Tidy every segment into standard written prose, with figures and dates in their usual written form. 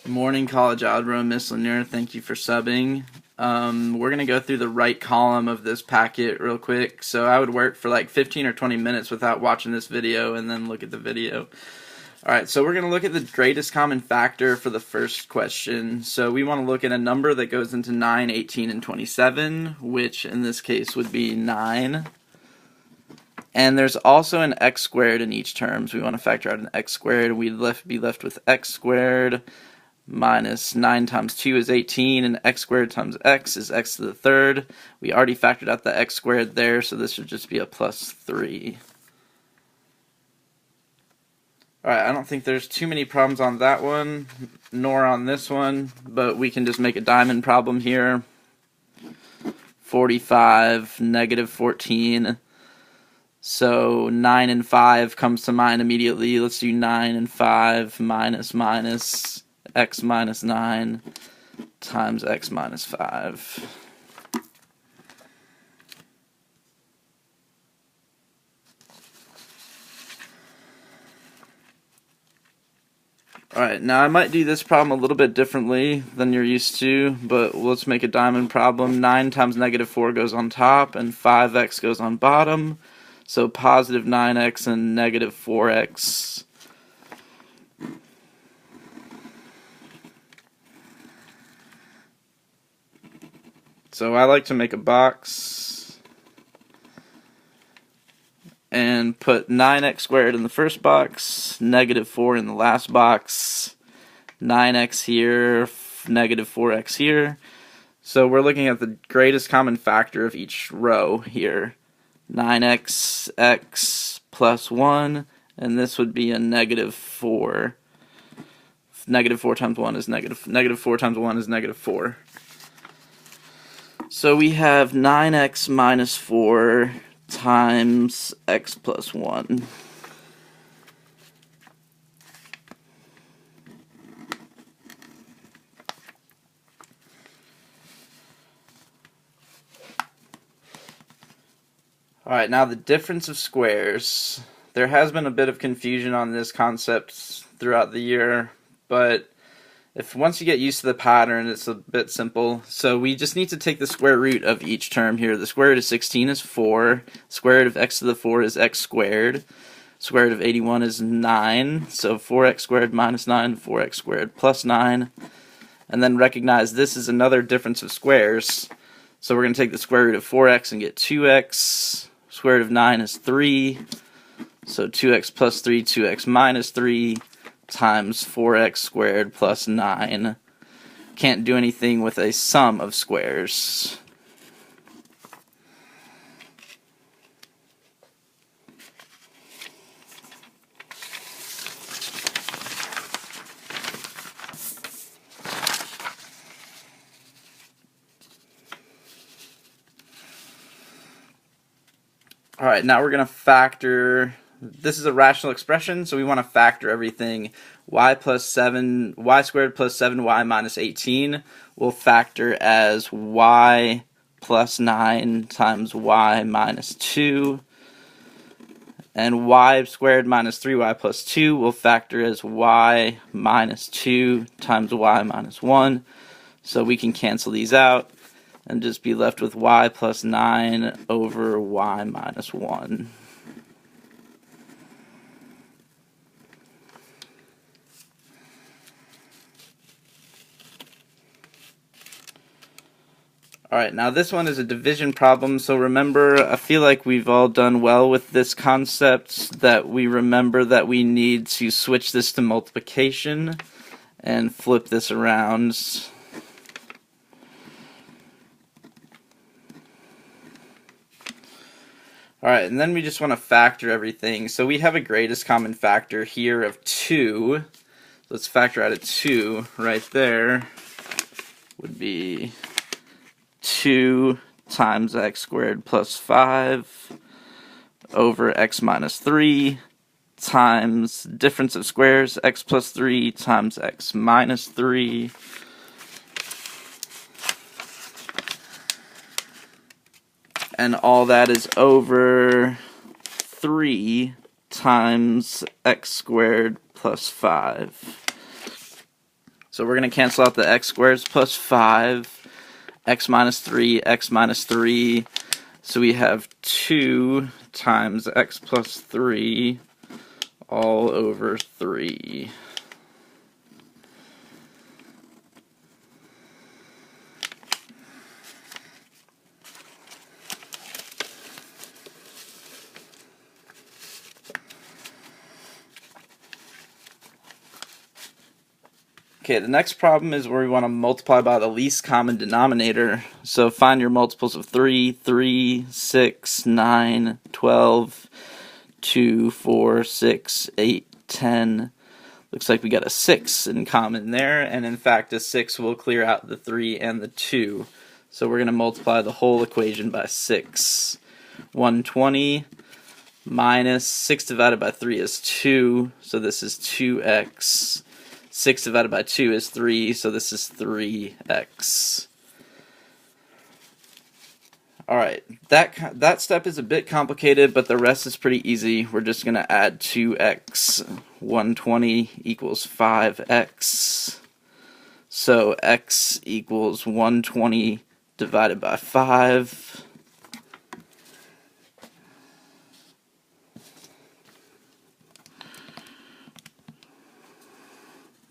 Morning, College Algebra, Miss Lanier. Thank you for subbing. We're going to go through the right column of this packet real quick. So I would work for like 15 or 20 minutes without watching this video and then look at the video. Alright, so we're going to look at the greatest common factor for the first question. So we want to look at a number that goes into 9, 18, and 27, which in this case would be 9. And there's also an x squared in each term, so we want to factor out an x squared. We'd be left with x squared minus 9 times 2 is 18, and x squared times x is x to the third. We already factored out the x squared there, so this should just be a plus 3. Alright, I don't think there's too many problems on that one, nor on this one, but we can just make a diamond problem here. 45, negative 14. So 9 and 5 comes to mind immediately. Let's do 9 and 5 minus x minus 9 times x minus 5. Alright, now I might do this problem a little bit differently than you're used to, but let's make a diamond problem. 9 times negative 4 goes on top, and 5x goes on bottom. So positive 9x and negative 4x. So I like to make a box and put 9x squared in the first box, negative 4 in the last box, 9x here, negative 4x here. So we're looking at the greatest common factor of each row here. 9x, x plus 1, and this would be a negative 4. Negative 4 times 1 is negative 4 times 1 is negative 4. So we have 9x minus 4 times x plus 1. Alright, now the difference of squares. There has been a bit of confusion on this concept throughout the year, but once you get used to the pattern, it's a bit simple. So we just need to take the square root of each term here. The square root of 16 is 4. Square root of x to the 4 is x squared. Square root of 81 is 9. So 4x squared minus 9, 4x squared plus 9. And then recognize this is another difference of squares. So we're going to take the square root of 4x and get 2x. Square root of 9 is 3. So 2x plus 3, 2x minus 3. Times 4x squared plus 9. Can't do anything with a sum of squares. Alright, now we're going to factor. This is a rational expression, so we want to factor everything. Y squared plus 7y minus 18 will factor as y plus 9 times y minus 2. And y squared minus 3y plus 2 will factor as y minus 2 times y minus 1. So we can cancel these out and just be left with y plus 9 over y minus 1. Alright, now this one is a division problem, so remember, I feel like we've all done well with this concept, that we remember that we need to switch this to multiplication and flip this around. Alright, and then we just want to factor everything. So we have a greatest common factor here of 2. Let's factor out a 2 right there. Would be 2 times x squared plus 5 over x minus 3 times difference of squares, x plus 3 times x minus 3. And all that is over 3 times x squared plus 5. So we're going to cancel out the x squared plus 5, x minus 3, x minus 3. So we have 2 times x plus 3 all over 3. Okay, the next problem is where we want to multiply by the least common denominator. So find your multiples of 3, 3, 6, 9, 12, 2, 4, 6, 8, 10. Looks like we got a 6 in common there, and in fact a 6 will clear out the 3 and the 2. So we're going to multiply the whole equation by 6. 120 minus 6 divided by 3 is 2, so this is 2x. 6 divided by 2 is 3, so this is 3x. Alright, that step is a bit complicated, but the rest is pretty easy. We're just going to add 2x. 120 equals 5x. So x equals 120 divided by 5.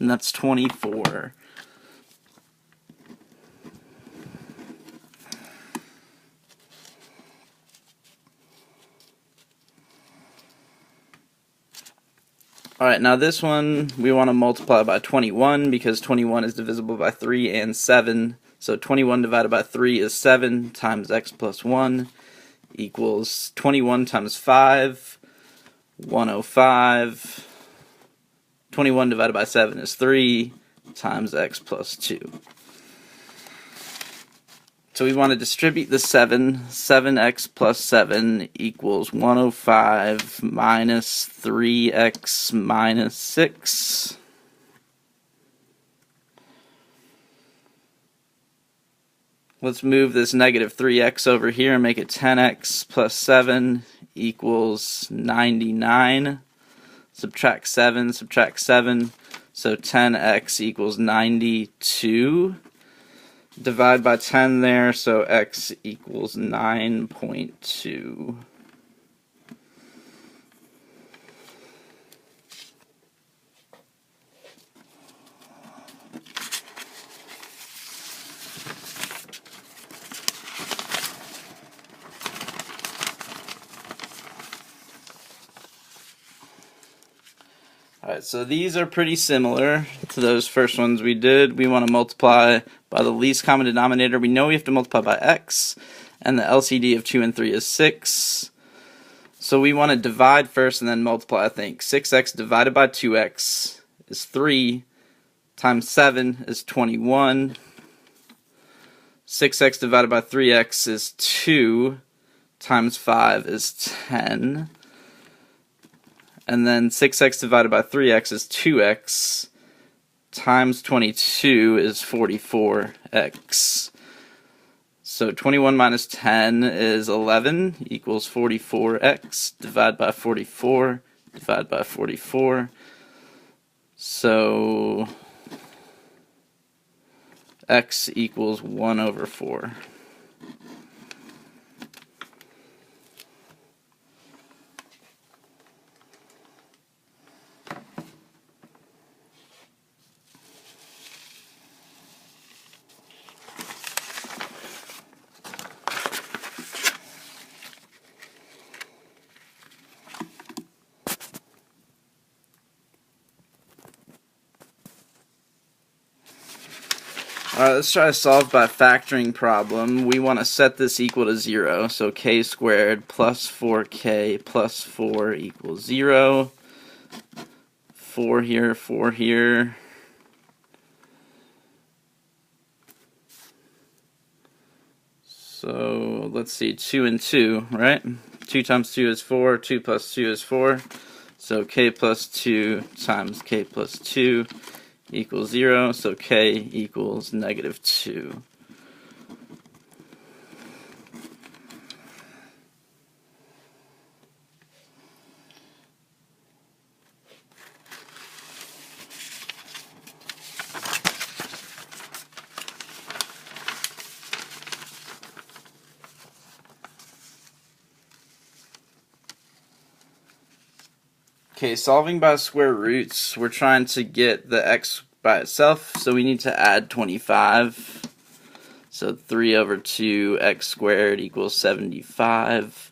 And that's 24. Alright, now this one we want to multiply by 21 because 21 is divisible by 3 and 7. So 21 divided by 3 is 7 times x plus 1 equals 21 times 5, 105. 21 divided by 7 is 3 times x plus 2. So we want to distribute the 7. 7x plus 7 equals 105 minus 3x minus 6. Let's move this negative 3x over here and make it 10x plus 7 equals 99. Subtract 7, subtract 7, so 10x equals 92. Divide by 10 there, so x equals 9.2. Alright, so these are pretty similar to those first ones we did. We want to multiply by the least common denominator. We know we have to multiply by x, and the LCD of 2 and 3 is 6. So we want to divide first and then multiply, I think. 6x divided by 2x is 3, times 7 is 21. 6x divided by 3x is 2, times 5 is 10. And then 6x divided by 3x is 2x, times 22 is 44x. So 21 minus 10 is 11, equals 44x, divide by 44, divide by 44. So x equals 1 over 4. Alright, let's try to solve by factoring problem. We want to set this equal to 0, so k squared plus 4k plus 4 equals 0. 4 here, 4 here. So let's see, 2 and 2, right? 2 times 2 is 4, 2 plus 2 is 4. So k plus 2 times k plus 2 equals 0, so k equals negative 2. Okay, solving by square roots, we're trying to get the x by itself, so we need to add 25. So 3 over 2 x squared equals 75.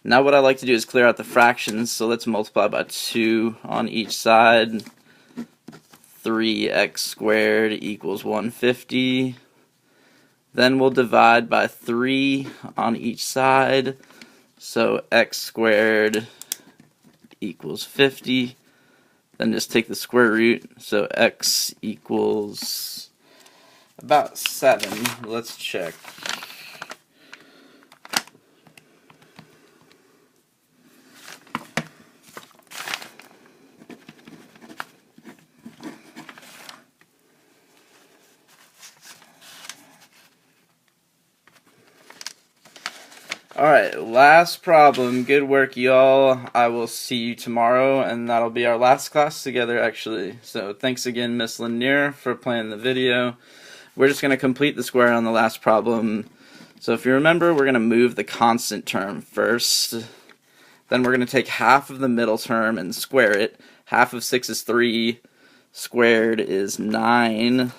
Now what I like to do is clear out the fractions, so let's multiply by 2 on each side. 3x squared equals 150. Then we'll divide by 3 on each side, so x squared equals 50. Then just take the square root, so x equals about 7. Let's check. Alright, last problem. Good work, y'all. I will see you tomorrow, and that'll be our last class together, actually. So thanks again, Miss Lanier, for playing the video. We're just going to complete the square on the last problem. So if you remember, we're going to move the constant term first. Then we're going to take half of the middle term and square it. Half of 6 is 3. Squared is 9.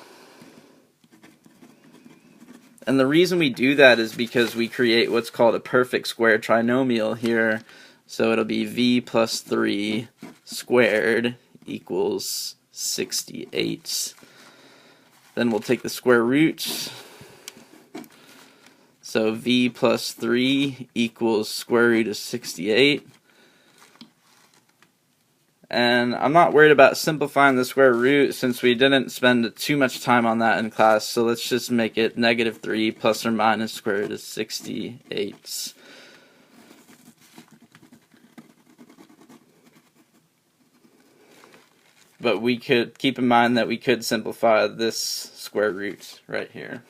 And the reason we do that is because we create what's called a perfect square trinomial here. So it'll be v plus 3 squared equals 68. Then we'll take the square root. So v plus 3 equals square root of 68. And I'm not worried about simplifying the square root since we didn't spend too much time on that in class. So let's just make it negative 3 plus or minus square root of 68. But we could keep in mind that we could simplify this square root right here.